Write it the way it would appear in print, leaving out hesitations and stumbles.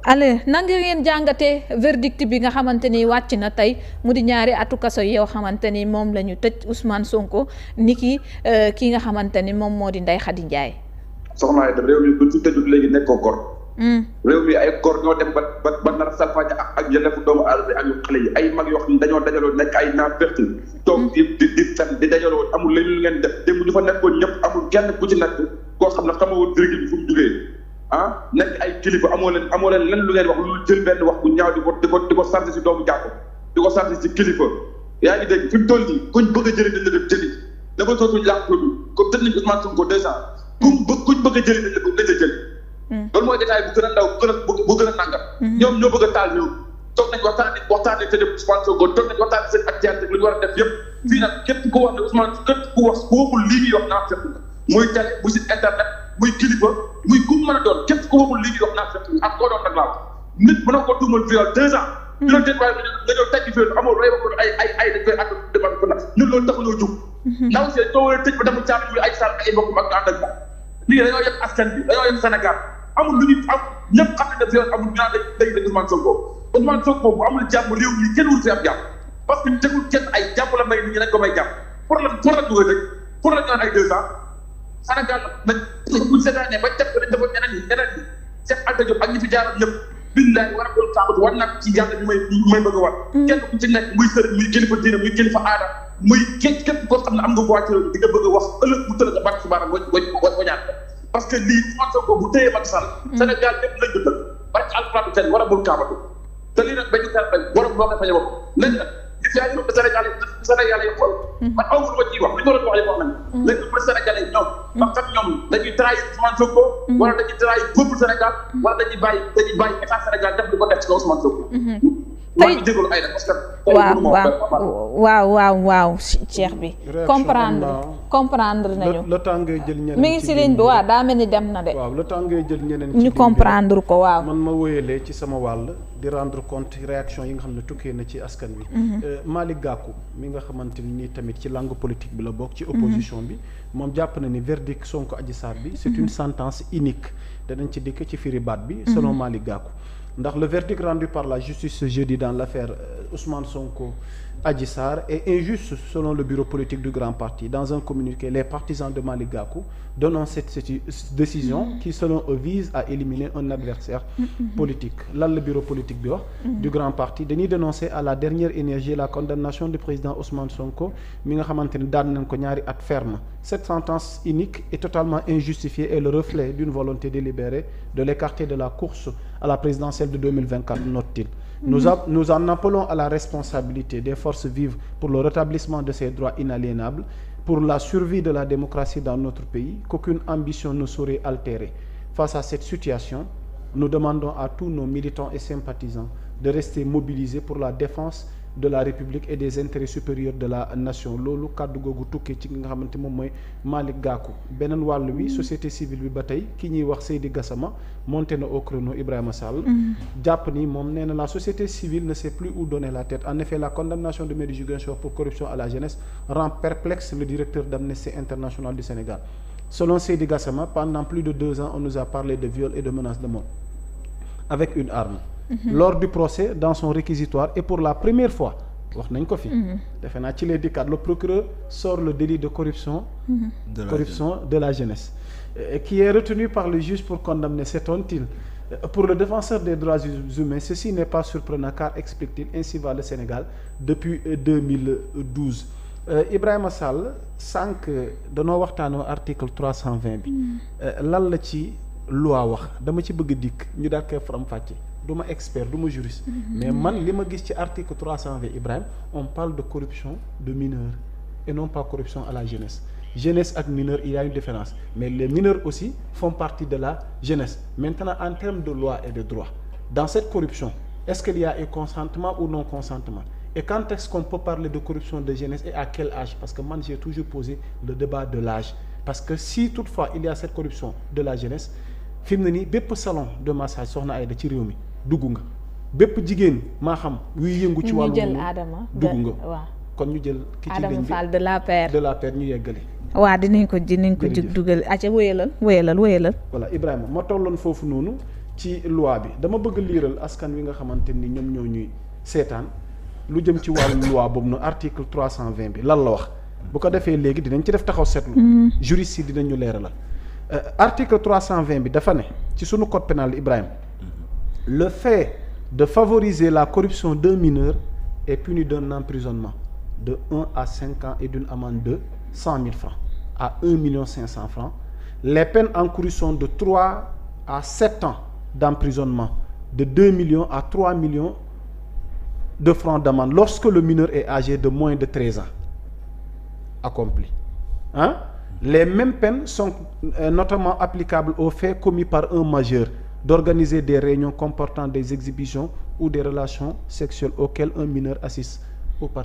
allez nan ngeen jàngatee verdict bi nga xamante ni wàcc na tey mu di ñaari atu kaso yoo xamante ni moom la ñu tëj Ousmane Sonko ni ki nga xamante ni moom moo di Ndeye Khady Ndiaye. soxna Aïda réew mi buñ ci tëjul léegi nekkoo góor. réew mi ay góor ñoo dem ba nar a salfaañe ak yelleefu doomu aadama ak yu xale yi ay mag yoo xam ne dañoo dajaloo nekk ay naafeq toog di fen di dajaloo amul leneen lu ngeen def démb ñu fa nekkoon ñëpp amul kenn ku ci nekk koo xam ne xamoo dërëg bi fu mu jugee nekk ay kilifa amoo leen lenn lu ngeen wax lu jël benn wax bu ñaaw di ko sant si doomu jàpp di ko sant si kilifa yaa ngi dégg fi mu toll nii kuñ bëgg a jëli dañ la def jëli dafa soosuñ làq produit comme tëj nañ Ousmane Sonko 2 ans kuñ bëgg a jëli dañ la jëli loolu mooy détail bu gën a ndaw bu gën a nangam ñoom ñoo bëgg a taal ñëw toog nañ waxtaane te def Ousmane Sonko toog nañ waxtaane seen actualité lu ñu war a def yëpp fii nag képp ku wax ne Ousmane képp ku waxul lii ñuy wax naa fekk muy télé muy site internet muy kilifa muy ku mën a doon képp ku waxul lii ñuy wax naa fekk ak koo doon nag laa nit mën na ko tuumal viol 2 ans ñu doon déet waaye nga ñëw teggi viol amoo rey wax ay dañ koy ànd débat ko nag ñun loolu taxu ñoo jug ndaw si soo war a tëj ba dafa caabi ñu ay sàll ay mbokk ak ànd ak moom lii dañoo yëpp askan bi dañoo yëpp Sénégal amul lu ñu am ñëpp xam ne viol amul ñu naan day Ousmane Sonko bu amul jàmm réew mi kenn wul fi am jàmm parce que tegul kenn ay jàmm la may nit ñi nañ ko may jàmm pour la dugal rek pour la ñu naan ay 2 ans Sénégal nag buñ seetaanee ba teg ko dañ dafa ñeneen ñi Cheikh Anta Diop ak ñi fi jaaroon ñëpp billahi war a doon saabatu war naa ci yàlla ñu may bëgg a war kenn ku ci nekk muy sëriñ muy kilifa diine muy kilifa aada muy képp koo xam ne am nga voix di nga bëgg a wax ëllëg bu tëdd nga bàtt si baaraam wañaat parce que lii Ousmane Sonko bu téye Macky Sall Sénégal lépp lañ ko tëj parce que alphabet ten war a bul kaabatu te lii nag bañu tar borom boo koy fañe bopp léegi nag li fi ay ñoom Sénégal yi xool man aw ma ciy wax li ñu war a wax yëpp wax nañ léegi pour Sénégal yi ñoom ba xam ñoom dañuy trahir Ousmane Sonko wala dañuy trahir peuple Sénégal wala dañuy bàyyi état Sénégal def lu ko def ci Ousmane Sonko tey jégalu ay parce que waaw Cheikh bi comprendre nañu le temps ngay jël ñeneen mi ngi si ligne bi waaw daa mel ni dem na de waaw le temps ngay jël ñeneen ñu comprendre ko waaw man ma wóyalee ci sama wàll di rendre compte réaction yi nga xam ne tukkee na ci askan bi Malick Gakou mi nga xamante ni tamit ci langue politique bi la bokk ci opposition bi moom jàpp na ni verdict Sonko Adji Sarr bi c'est une sentence unique danañ ci dikk ci firi baat bi selon Malick Gakou ndax le verdict rendu par la justice ce jeudi dans l'affaire Ousmane Sonko Adji Sarr est injuste selon le bureau politique du Grand Parti. Dans un communiqué, les partisans de Malick Gakou dénoncent cette décision qui selon eux vise à éliminer un adversaire politique. Lan le bureau politique bi wax du Grand Parti dañuy dénoncer à la dernière énergie la condamnation du président Ousmane Sonko mi nga xamante ni daan nañ ko ñaari at ferme. Cette sentence unique est totalement injustifiée et le reflet d'une volonté délibérée de l'écarter de la course à la présidentielle de 2024, note-t-il. Nous en appelons à la responsabilité des forces vives pour le rétablissement de ces droits inaliénables, pour la survie de la démocratie dans notre pays, qu'aucune ambition ne saurait altérer. Face à cette situation, nous demandons à tous nos militants et sympathisants de rester mobilisés pour la défense de la République et des intérêts supérieurs de la nation. Loolu kàddu googu tukkee ci nga xamante moom mooy Malick Gakou. Beneen wàll wi société civile bi ba tey ki ñuy wax Seydi Gassama monté na au chrono Ibrahima Sall. jàpp ni moom nee na la société civile ne sait plus où donner la tête. En effet, la condamnation de Maître Ziguinchor pour corruption à la jeunesse rend perplexe le directeur d'Amnesty International du Sénégal. Selon Seydi Gassama, pendant plus de 2 ans, on nous a parlé de viol et de menaces de mort avec une arme. Lors du procès, dans son réquisitoire, et pour la première fois, wax nañ ko fi. defe naa ci les dikkaat le procureur sort le délit de corruption. de la jeunesse. Qui est retenu par le juge pour condamner, s'étonne-t-il. Pour le défenseur des droits humains, ceci n'est pas surprenant car, explique-t-il, ainsi va le Sénégal depuis 2012. Ibrahima Sall sànq danoo waxtaanoo article 320 bi. lan la ci loi wax dama ci bëgg dikk ñu daal koy faram-fàcce. du ma expert du ma juriste mais man li ma gis ci article 320 Ibrahima on parle de corruption de mineurs et non pas corruption à la jeunesse ak mineur il y a une différence mais les mineurs aussi font partie de la jeunesse. Maintenant en termes de loi et de droit dans cette corruption est-ce qu'il y a un consentement ou non consentement et quand est-ce qu'on peut parler de corruption de jeunesse et à quel âge parce que man j'ai toujours posé le débat de l'âge parce que si toutefois il y a cette corruption de la jeunesse fi mu ne nii bépp salon de massage soxna Aïda ci réew mi dugg nga bépp jigéen maa xam wuy yëngu ci wàllu dugg nga waaw kon ñu jël ki ci ligne bi Fall de la paire ñu yeggale waaw dinañ ko dugal aca wéyalal voilà Ibrahima ma tolloon foofu noonu ci loi bi dama bëgg liiral askan wi nga xamante ni ñoom ñoo ñuy seetaan lu jëm ci wàllu loi boobu noonu article 320 bi lan la wax bu ko defee léegi dinañ ci def taxaw seetlu. juriste yi dinañu leeralal. article 320 bi dafa ne ci sunu code pénal Ibrahima le fait de favoriser la corruption d'un mineur est puni d'un emprisonnement de 1 à 5 ans et d'une amende de 100 000 francs à 1 500 000 francs. Les peines encourues sont de 3 à 7 ans d'emprisonnement, de 2 millions à 3 millions de francs d'amende lorsque le mineur est âgé de moins de 13 ans accompli. Hein? Les mêmes peines sont notamment applicables aux faits commis par un majeur d'organiser des réunions comportant des exhibitions ou des relations sexuelles auxquelles un mineur assiste ou participe.